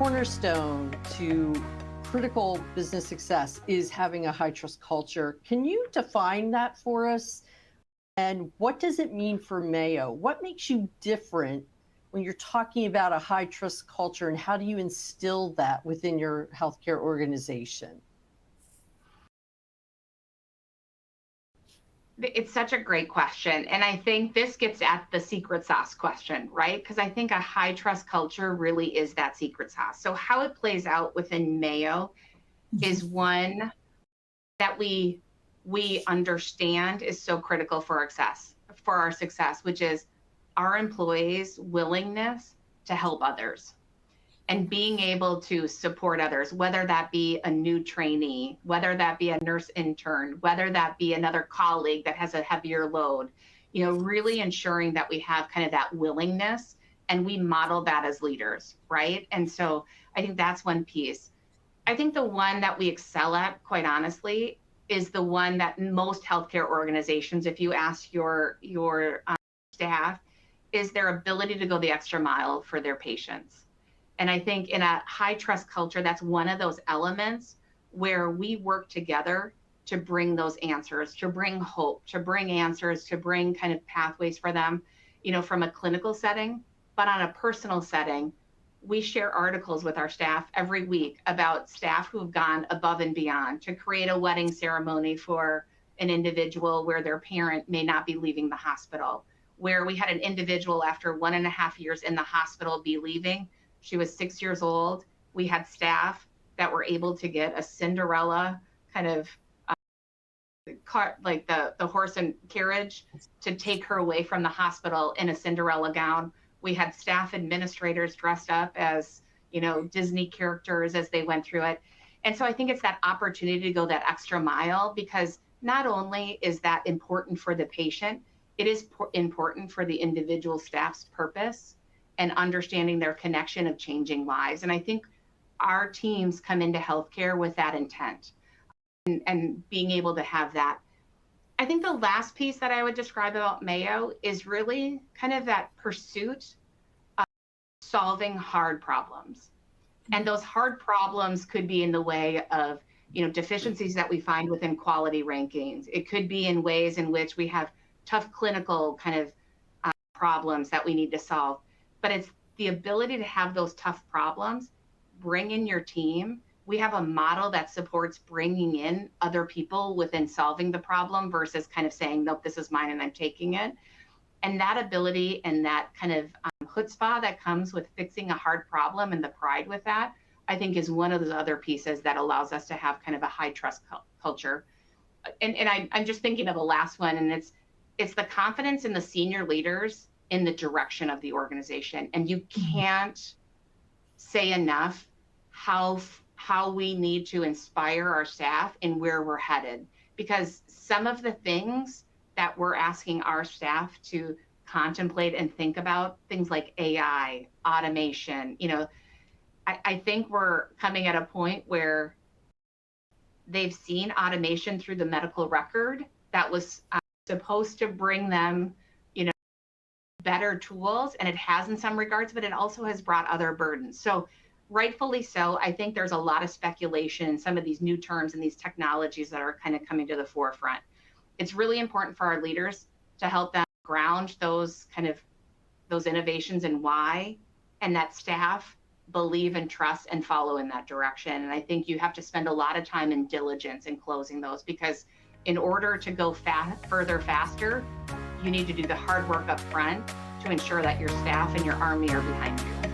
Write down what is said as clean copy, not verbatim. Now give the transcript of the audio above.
cornerstone to critical business success is having a high trust culture. Can you define that for us? And what does it mean for Mayo? What makes you different when you're talking about a high trust culture, and how do you instill that within your healthcare organization? It's such a great question. And I think this gets at the secret sauce question, right? Because I think a high trust culture really is that secret sauce. So how it plays out within Mayo is one that we understand is so critical for our success, which is our employees' willingness to help others and being able to support others, whether that be a new trainee, whether that be a nurse intern, whether that be another colleague that has a heavier load, really ensuring that we have kind of that willingness and we model that as leaders, right? And so I think that's one piece. I think the one that we excel at, quite honestly, is the one that most healthcare organizations, if you ask your staff, is their ability to go the extra mile for their patients. And I think in a high trust culture, that's one of those elements where we work together to bring those answers, to bring hope, to bring answers, to bring kind of pathways for them, from a clinical setting. But on a personal setting, we share articles with our staff every week about staff who have gone above and beyond to create a wedding ceremony for an individual where their parent may not be leaving the hospital, where we had an individual after 1.5 years in the hospital be leaving. She was 6 years old. We had staff that were able to get a Cinderella kind of cart, like the horse and carriage, to take her away from the hospital in a Cinderella gown. We had staff administrators dressed up as, Disney characters as they went through it. And so I think it's that opportunity to go that extra mile, because not only is that important for the patient, it is important for the individual staff's purpose and understanding their connection of changing lives. And I think our teams come into healthcare with that intent and being able to have that. I think the last piece that I would describe about Mayo is really kind of that pursuit of solving hard problems. And those hard problems could be in the way of, deficiencies that we find within quality rankings. It could be in ways in which we have tough clinical kind of problems that we need to solve. But it's the ability to have those tough problems, bring in your team. We have a model that supports bringing in other people within solving the problem versus kind of saying, nope, this is mine and I'm taking it. And that ability and that kind of chutzpah that comes with fixing a hard problem and the pride with that, I think is one of those other pieces that allows us to have kind of a high trust culture. And I'm just thinking of the last one, and it's the confidence in the senior leaders in the direction of the organization. And you can't say enough how we need to inspire our staff in where we're headed, because some of the things that we're asking our staff to contemplate and think about, things like AI, automation, I think we're coming at a point where they've seen automation through the medical record that was supposed to bring them, better tools, and it has in some regards, but it also has brought other burdens. So rightfully so, I think there's a lot of speculation in some of these new terms and these technologies that are kind of coming to the forefront. It's really important for our leaders to help them ground those innovations and why, and that staff believe and trust and follow in that direction. And I think you have to spend a lot of time in diligence in closing those, because in order to go further faster, you need to do the hard work up front to ensure that your staff and your army are behind you.